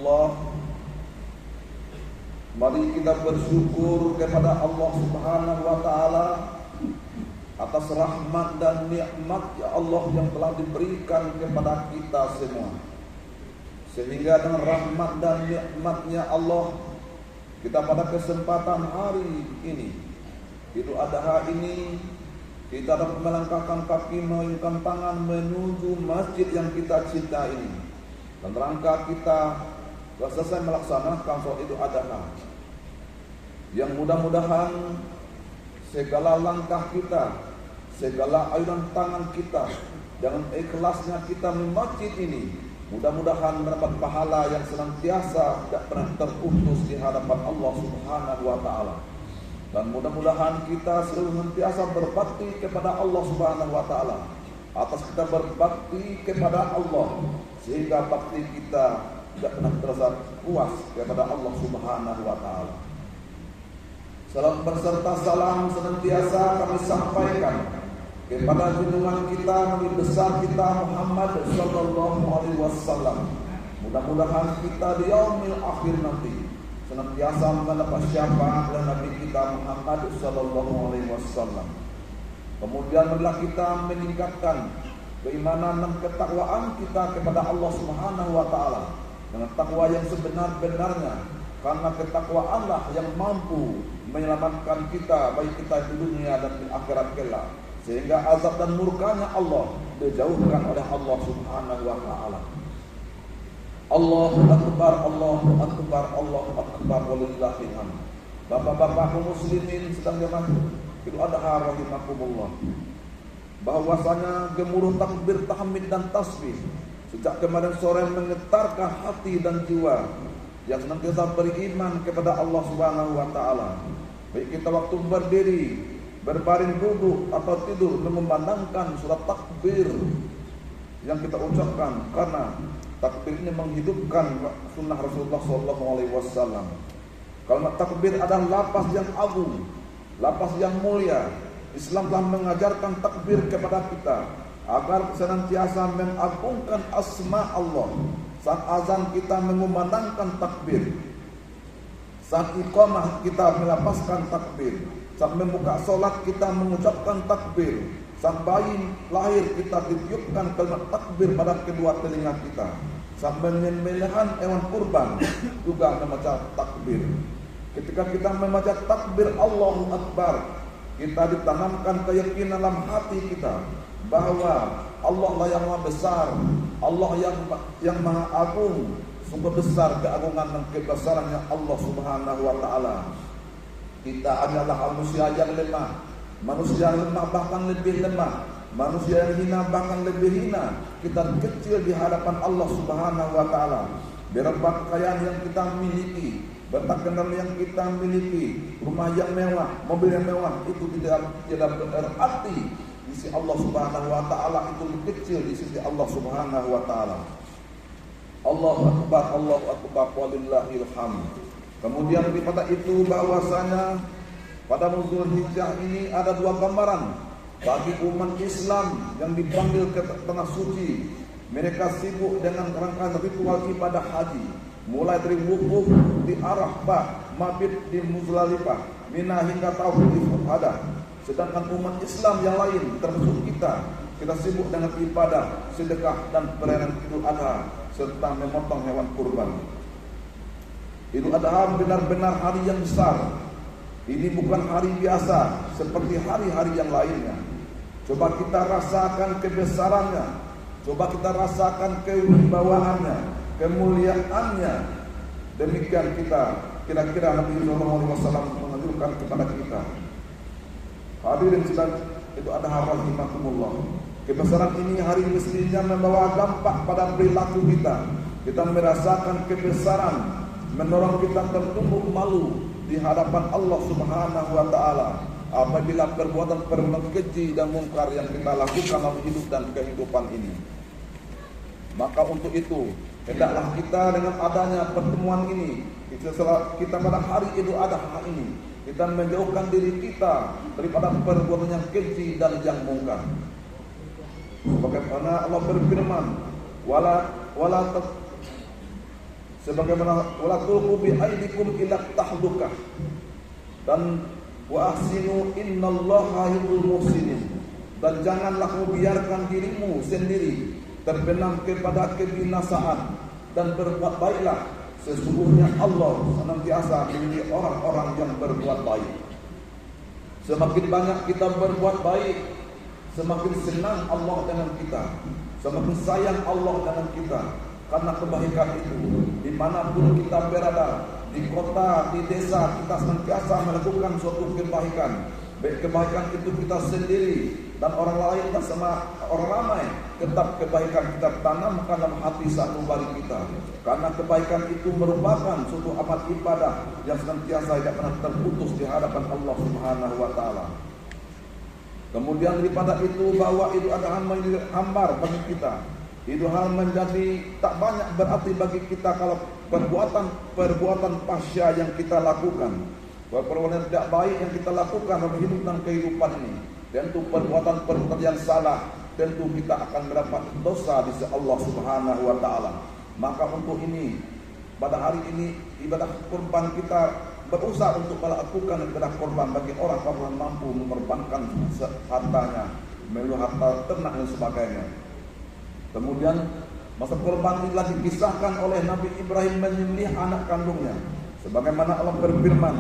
Allah, mari kita bersyukur kepada Allah Subhanahu wa taala atas rahmat dan nikmat ya Allah yang telah diberikan kepada kita semua. Sehingga dengan rahmat dan nikmatnya Allah, kita pada kesempatan hari ini, Idul Adha ini, kita dapat melangkahkan kaki, mengayunkan tangan menuju masjid yang kita cintai ini, dan rangka kita selesai melaksanakan sholat Idul Adha. Yang mudah-mudahan segala langkah kita, segala ayunan tangan kita, dengan ikhlasnya kita di masjid ini, mudah-mudahan mendapat pahala yang senantiasa tidak pernah terputus di hadapan Allah Subhanahu wa taala. Dan mudah-mudahan kita selalu senantiasa berbakti kepada Allah Subhanahu wa taala. Atas kita berbakti kepada Allah, sehingga bakti kita tidak pernah terasa puas kepada Allah Subhanahu wa taala. Salam berserta salam senantiasa kami sampaikan kepada junjungan kita, Nabi besar kita Muhammad sallallahu alaihi wasallam. Mudah-mudahan kita di yaumil akhir nanti senantiasa mendapat syafaat dari Nabi kita Muhammad sallallahu alaihi wasallam. Kemudian marilah kita meningkatkan keimanan dan ketakwaan kita kepada Allah Subhanahu wa taala dengan takwa yang sebenar-benarnya, karena ketakwaanlah yang mampu menyelamatkan kita, baik kita di dunia dan di akhirat kelak, sehingga azab dan murkanya Allah dijauhkan oleh Allah Subhanahu wa taala. Allahu akbar, Allahu akbar, Allahu akbar, walillahil hamd. Bapak-bapak kaum muslimin sedang jemaah Idul Adha rahimakumullah, bahwasanya gemuruh takbir, tahmid dan tasbih sejak kemarin sore menggetarkan hati dan jiwa yang senantiasa beriman kepada Allah Subhanahu wa taala. Baik kita waktu berdiri, berbaring, duduk atau tidur, mengumandangkan surat takbir yang kita ucapkan, karena takbir ini menghidupkan sunnah Rasulullah SAW. Kalimat takbir adalah lafaz yang agung, lafaz yang mulia. Islam telah mengajarkan takbir kepada kita agar senantiasa mengagungkan asma Allah. Saat azan kita mengumandangkan takbir, saat iqamah kita melafazkan takbir, saat membuka solat kita mengucapkan takbir, saat bayi lahir kita ditiupkan kalimat takbir pada kedua telinga kita, saat penyembelihan hewan kurban juga membaca takbir. Ketika kita membaca takbir Allahu Akbar, kita ditanamkan keyakinan dalam hati kita bahwa Allah lah yang maha besar, Allah yang maha agung. Sungguh besar keagungan dan kebesarannya Allah Subhanahu wa taala. Kita adalah manusia yang lemah, manusia yang lemah bahkan lebih lemah, manusia yang hina bahkan lebih hina. Kita kecil di hadapan Allah Subhanahu wa taala. Berapa kekayaan yang kita miliki, berapa kendaraan yang kita miliki, rumah yang mewah, mobil yang mewah, itu tidak berarti di sisi Allah Subhanahu wa taala itu lebih kecil di sisi Allah Subhanahu wa taala. Allahu akbar, Allahu akbar, walillahil hamd. Kemudian daripada itu bahwasanya pada Zulhijjah ini ada dua gambaran bagi umat Islam yang dipanggil ke tanah suci. Mereka sibuk dengan rangkaian ritual ibadah haji, mulai dari wukuf di Arafah, mabit di Muzdalifah, Mina hingga Tauhid ifadah. Sedangkan umat Islam yang lain termasuk kita sibuk dengan ibadah, sedekah dan perayaan Idul Adha serta memotong hewan kurban. Idul Adha benar-benar hari yang besar. Ini bukan hari biasa seperti hari-hari yang lainnya. Coba kita rasakan kebesarannya, coba kita rasakan kewibawaannya, kemuliaannya. Demikian kita kira-kira Nabi SAW menganjurkan kepada kita. Hadirin sedang Idul Adha rahimakumullah. Kebesaran ini hari mestinya membawa dampak pada perilaku kita. Kita merasakan kebesaran, mendorong kita tertumbuh malu di hadapan Allah Subhanahu wa taala apabila perbuatan keji dan mungkar yang kita lakukan dalam hidup dan kehidupan ini. Maka untuk itu, hendaklah kita dengan adanya pertemuan ini, kita pada hari Idul Adha ini, kita menjauhkan diri kita daripada perbuatan yang keji dan yang mungkar. Sebagaimana Allah berfirman, wala sebagaimana wala tulqu bi aidikum ila tahlukah, dan wa ahsinu innallaha yuhibbul muhsinin, dan janganlah kau biarkan dirimu sendiri terbenam kepada kebinasaan, dan berbuat baiklah, sesungguhnya Allah senantiasa memilih orang-orang yang berbuat baik. Semakin banyak kita berbuat baik, semakin senang Allah dengan kita, semakin sayang Allah dengan kita. Karena kebaikan itu, dimanapun kita berada, di kota, di desa, kita senantiasa melakukan suatu kebaikan. Baik kebaikan itu kita sendiri dan orang lain dan sama orang ramai, tetap kebaikan kita tanamkan dalam hati satu bagi kita. Karena kebaikan itu merupakan suatu amal ibadah yang senantiasa tidak pernah terputus di hadapan Allah Subhanahu wa taala. Kemudian daripada itu, bahwa itu ada hambar bagi kita. Itu hal menjadi tak banyak berarti bagi kita kalau perbuatan pasya yang kita lakukan, perbuatan tidak baik yang kita lakukan dalam hidup dan kehidupan ini. Tentu perbuatan yang salah, tentu kita akan mendapat dosa di sisi Allah Subhanahu wa taala. Maka untuk ini, pada hari ini ibadah kurban kita berusaha untuk melakukan ibadah kurban bagi orang-orang mampu mengorbankan hartanya, melalui harta ternak dan sebagainya. Kemudian masa kurban inilah dikisahkan oleh Nabi Ibrahim menyembelih anak kandungnya, sebagaimana Allah berfirman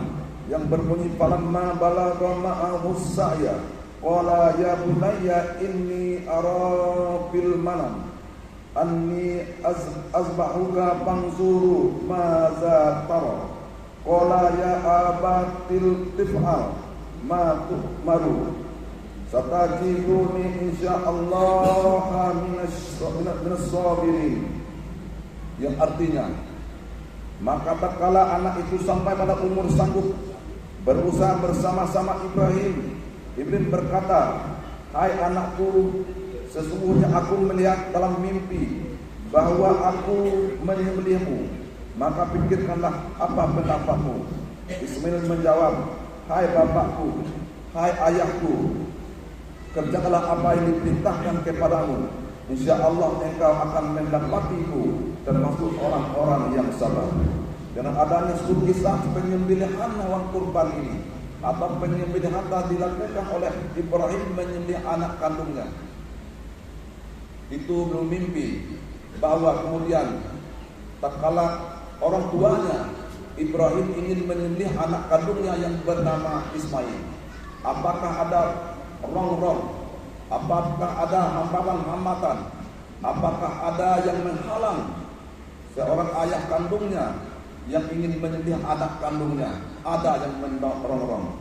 yang berbunyi falamma balagha ma'ahu sa'ya qala ya bunayya inni ara fil manam anni azbahuka fanzuru maza tara qala ya abatil tif'al ma tu'maru satajiduni insyaallah minas sabirin, yang artinya maka tatkala anak itu sampai pada umur sanggup berusaha bersama-sama Ibrahim berkata, hai anakku, sesungguhnya aku melihat dalam mimpi bahwa aku menyembelihmu, maka pikirkanlah apa pendapatmu. Ismail menjawab, hai bapakku, hai ayahku, kerjakanlah apa yang diperintahkan kepadamu, insya Allah engkau akan mendapatiku termasuk orang-orang yang sabar. Dengan adanya suatu kisah penyembelihan hewan kurban ini, atau penyembelihan telah dilakukan oleh Ibrahim menyembelih anak kandungnya, itu belum mimpi bahwa kemudian tatkala orang tuanya Ibrahim ingin menyembelih anak kandungnya yang bernama Ismail, apakah ada rongrong, apakah ada hambatan, apakah ada yang menghalang seorang ayah kandungnya yang ingin menyembelih anak kandungnya? Ada yang mendorong.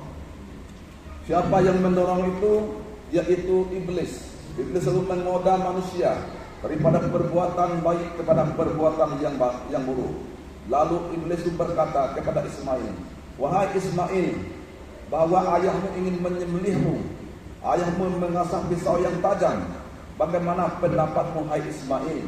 Siapa yang mendorong itu? Yaitu iblis. Iblis selalu menggoda manusia daripada perbuatan baik kepada perbuatan yang buruk. Lalu iblis itu berkata kepada Ismail, wahai Ismail, bahwa ayahmu ingin menyembelihmu, ayahmu mengasah pisau yang tajam. Bagaimana pendapatmu, hai Ismail?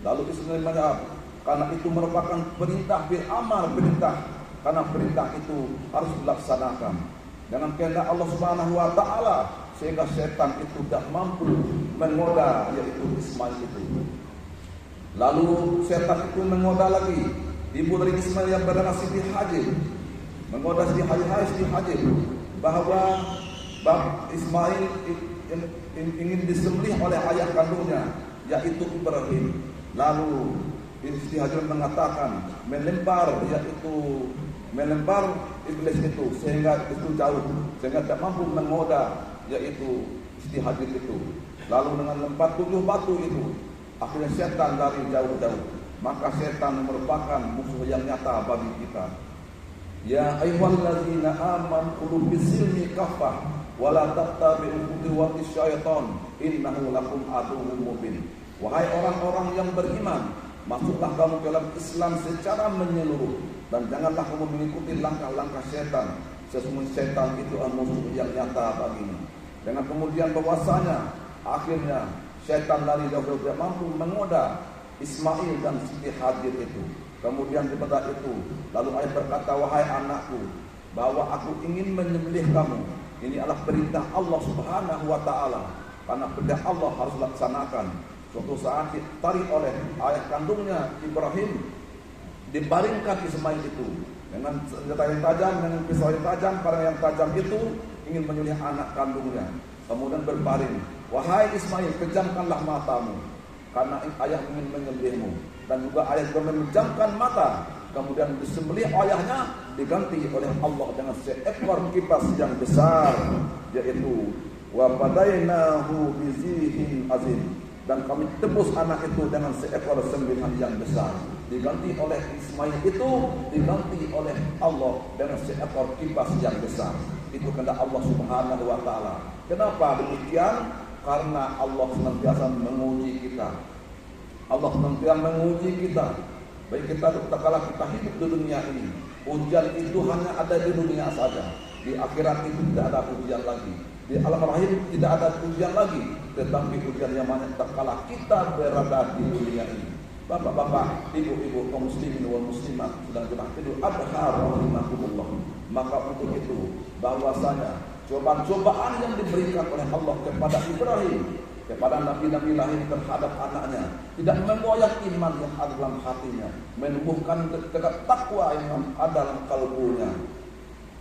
Lalu Ismail menjawab, karena itu merupakan perintah bil amar, perintah, karena perintah itu harus dilaksanakan dengan kehendak Allah Subhanahu wa taala, sehingga setan itu tidak mampu menggoda yaitu Ismail itu. Lalu setan itu menggoda lagi ibu dari Ismail yang bernama Siti Hajar, menggoda Siti Hajar bahwa Ismail ingin disembelih oleh ayah kandungnya yaitu Ibrahim. Lalu Siti Hajar mengatakan melempar iblis itu sehingga itu jauh, sehingga tidak mampu menggoda yaitu Siti Hajar itu. Lalu dengan lempar 7 batu itu akhirnya setan dari jauh-jauh. Maka setan merupakan musuh yang nyata bagi kita. Ya ayyuhallazina amanu qulu bisilmi kaffah wa la tattabi'u khutuwati syaitan innahu lakum aduwwun mubin. Wahai orang-orang yang beriman, masuklah kamu ke dalam Islam secara menyeluruh dan janganlah kamu mengikuti langkah-langkah setan. Sesungguhnya setan itu adalah musuh yang nyata bagimu. Dengan kemudian bahwasanya akhirnya setan dari jauh tidak mampu menggoda Ismail dan Siti Hajar itu. Kemudian daripada itu, lalu ayah berkata, wahai anakku, bahwa aku ingin menyembelih kamu. Ini adalah perintah Allah Subhanahu wa taala. Karena perintah Allah harus dilaksanakan. Suatu saat ditarik oleh ayah kandungnya Ibrahim dibaringkan Ismail itu dengan senjata yang tajam, dengan pisau yang tajam. Karena yang tajam itu ingin menyembelih anak kandungnya. Kemudian berbaring, wahai Ismail, pejamkanlah matamu, karena ayah ingin menyembelihmu. Dan juga ayah juga memejamkan mata. Kemudian disembelih ayahnya, diganti oleh Allah dengan seekor kipas yang besar, yaitu wa fadainahu bizihin azim. Dan kami tebus anak itu dengan seekor sembelihan yang besar. Diganti oleh Ismail itu, diganti oleh Allah dengan seekor kipas yang besar. Itu kehendak Allah Subhanahu wa taala. Kenapa demikian? Karena Allah senantiasa menguji kita. Allah senantiasa menguji kita. Baik kita tatkala kita hidup di dunia ini, ujian itu hanya ada di dunia saja. Di akhirat itu tidak ada ujian lagi. Di alam rahim tidak ada ujian lagi. Tetapi ujian yang mana tatkala kita berada di dunia ini. Bapak-bapak, ibu-ibu, kaum muslimin wal muslimat sedang jemaah Idul Adha rahimakumullah. Maka untuk itu bahwasanya cobaan-cobaan yang diberikan oleh Allah kepada Ibrahim, kepada nabi-nabi lain terhadap anaknya, tidak memgoyah iman yang ada dalam hatinya, menumbuhkan takwa yang ada dalam kalbunya.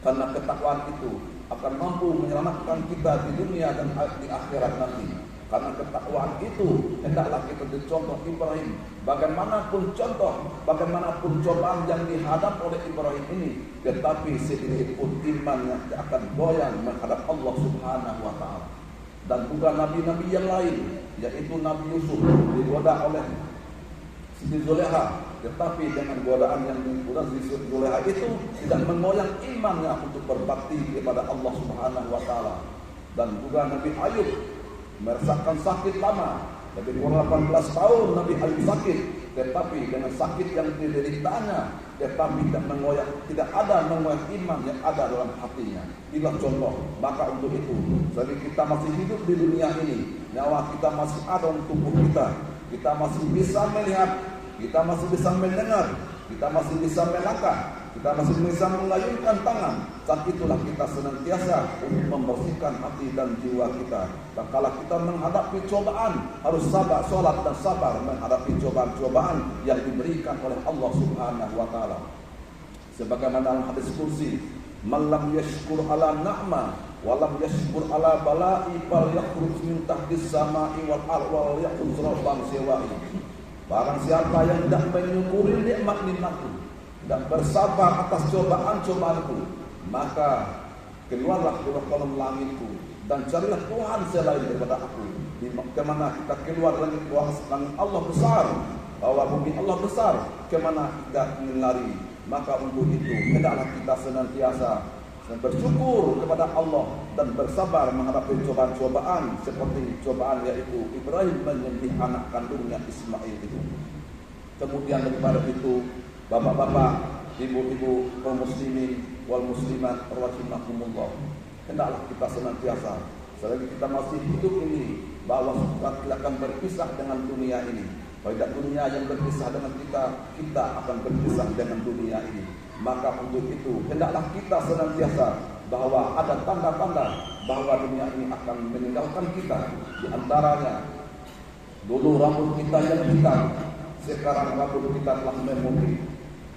Karena ketakwaan itu akan mampu menyelamatkan kita di dunia dan di akhirat nanti. Karena ketakwaan itu hendaklah kita dicontoh Ibrahim. Bagaimanapun contoh, bagaimanapun cobaan yang dihadap oleh Ibrahim ini, tetapi sedikit pun imannya tidak akan goyang menghadap Allah Subhanahu wa taala. Dan juga nabi-nabi yang lain, yaitu Nabi Yusuf digoda oleh Siti Zulekha, tetapi dengan godaan yang digoda Siti Zulekha itu tidak mengoyang imannya untuk berbakti kepada Allah Subhanahu wa taala. Dan juga Nabi Ayub merasakan sakit lama, lebih kurang 18 tahun Nabi Ayub sakit, tetapi dengan sakit yang dideritanya, tetapi tidak ada mengoyak iman yang ada dalam hatinya. Inilah contoh. Maka untuk itu, selagi kita masih hidup di dunia ini, nyawa kita masih ada dalam tubuh kita masih bisa melihat, kita masih bisa mendengar, kita masih bisa melangkah, kita masih bisa mengayunkan tangan. Saat itulah kita senantiasa untuk membersihkan hati dan jiwa kita. Dan kalau kita menghadapi cobaan, harus sabar, sholat dan sabar menghadapi cobaan-cobaan yang diberikan oleh Allah Subhanahu wa taala. Sebagaimana dalam hadis kursi, "Man lam yashkur ala na'ma wa lam yashkur ala bala'i fal yakhruj min tahtis sama'i wal ardh wal yakhruj rabban siwa'i." Barang siapa yang tidak menyukuri nikmat-nikmatku dan bersabar atas cobaan-cobaanku, maka keluarlah dari kolom langitku dan carilah Tuhan selain daripada aku. Di kemana kita keluar langit Allah besar, bahwa bumi Allah besar, kemana kita ingin lari. Maka untuk itu hendaklah kita senantiasa bersyukur kepada Allah dan bersabar menghadapi cobaan-cobaan seperti cobaan yaitu Ibrahim menyembelih anak kandungnya Ismail itu. Kemudian daripada itu, bapak-bapak, ibu-ibu, kaum muslimin wal muslimat rahimakumullah, hendaklah kita senantiasa selagi kita masih hidup ini, bahwa kita akan berpisah dengan dunia ini. Pada dunia yang berpisah dengan kita akan berpisah dengan dunia ini. Maka untuk itu hendaklah kita senantiasa bahwa ada tanda-tanda bahwa dunia ini akan meninggalkan kita. Di antaranya, dulu rambut kita yang hitam, sekarang rambut kita telah memutih.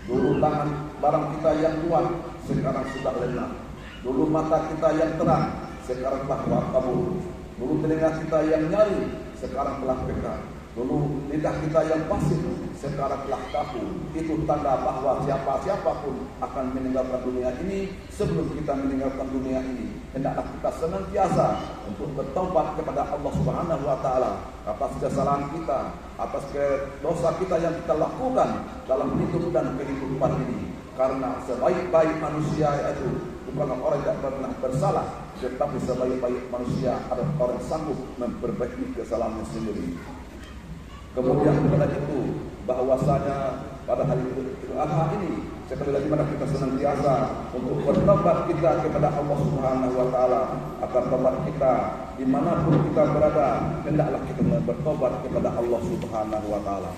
Dulu tangan barang kita yang kuat, sekarang sudah lemah. Dulu mata kita yang terang, sekarang telah kabur. Dulu telinga kita yang nyari, sekarang telah peka. Dulu lidah kita yang pasif, sekarang telah kaku. Itu tanda bahwa siapa-siapa pun akan meninggalkan dunia ini. Sebelum kita meninggalkan dunia ini, hendaklah kita senantiasa untuk bertobat kepada Allah Subhanahu wa taala atas kesalahan kita, atas dosa kita yang kita lakukan dalam hidup dan kehidupan ini. Karena sebaik-baik manusia itu bukanlah orang yang pernah bersalah, tetapi sebaik-baik manusia adalah orang yang sanggup memperbaiki kesalahannya sendiri. Kemudian kepada itu, bahwasanya pada hari Idul Adha ini, sekali lagi mana kita senantiasa untuk bertobat kita kepada Allah Subhanahu wa taala. Akan tobat kita dimanapun kita berada, hendaklah kita bertobat kepada Allah Subhanahu wa taala.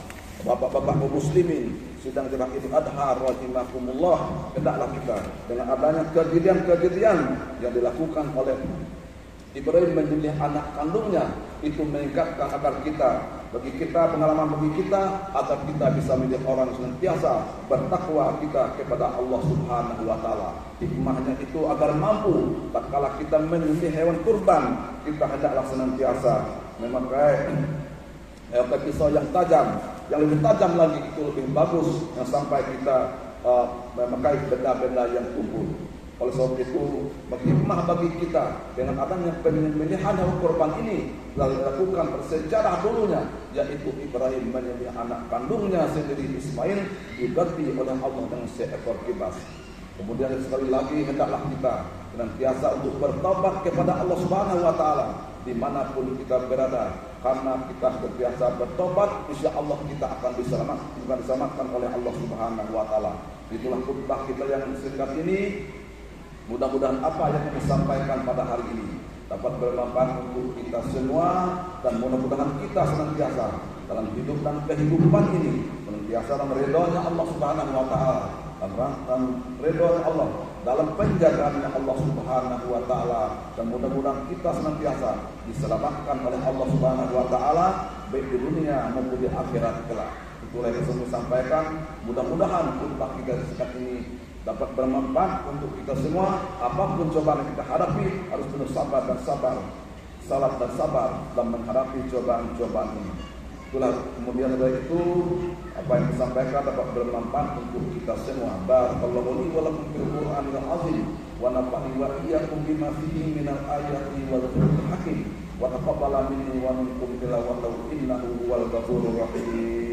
Bapak-bapak kaum muslimin sedang jemaah Idul Adha rahimakumullah, hendaklah kita dengan adanya kejadian-kejadian yang dilakukan oleh Ibrahim menyembelih anak kandungnya, itu mengingatkan agar kita bagi kita, pengalaman bagi kita, agar kita bisa menjadi orang senantiasa bertakwa kita kepada Allah Subhanahu wa Ta'ala. Hikmahnya itu agar mampu tatkala kita menyembelih hewan kurban, kita hendaklah senantiasa memakai pisau yang tajam, yang lebih tajam lagi itu lebih bagus, yang sampai kita memakai benda-benda yang tumpul. Oleh sebab itu, hikmah bagi kita dengan adanya penyembelihan hewan kurban ini lalu dilakukan bersejarah dulunya, yaitu Ibrahim menyembelih anak kandungnya sendiri Ismail diganti oleh Allah dengan seekor kibas. Kemudian sekali lagi hendaklah kita senantiasa untuk bertobat kepada Allah Subhanahu wa Ta'ala dimanapun kita berada, karena kita terbiasa bertobat, insya Allah kita akan diselamatkan oleh Allah Subhanahu wa Ta'ala. Itulah khutbah kita yang singkat ini. Mudah-mudahan apa yang kami sampaikan pada hari ini dapat bermanfaat untuk kita semua, dan mudah-mudahan kita senantiasa dalam hidup dan kehidupan ini senantiasa dalam ridhonya Allah Subhanahu wa Ta'ala, dan ridhonya Allah, dalam penjagaannya Allah Subhanahu wa Ta'ala, dan mudah-mudahan kita senantiasa diselamatkan oleh Allah Subhanahu wa Ta'ala baik di dunia maupun di akhirat kelak. Itulah yang saya sampaikan. Mudah-mudahan khutbah kita sekat ini dapat bermanfaat untuk kita semua. Apapun cobaan yang kita hadapi, harus penuh sabar dan sabar, salat dan sabar dalam menghadapi cobaan-cobaan ini. Itulah kemudian dari itu apa yang disampaikan dapat bermanfaat untuk kita semua. Barakallahu li wa lakum fil Qur'anil azim wa nafa'ani wa iyyakum bima fihi minal ayati wal dhikril hakim wa taqabbala minni wa minkum tilawatahu innahu huwal ghafurur rahim.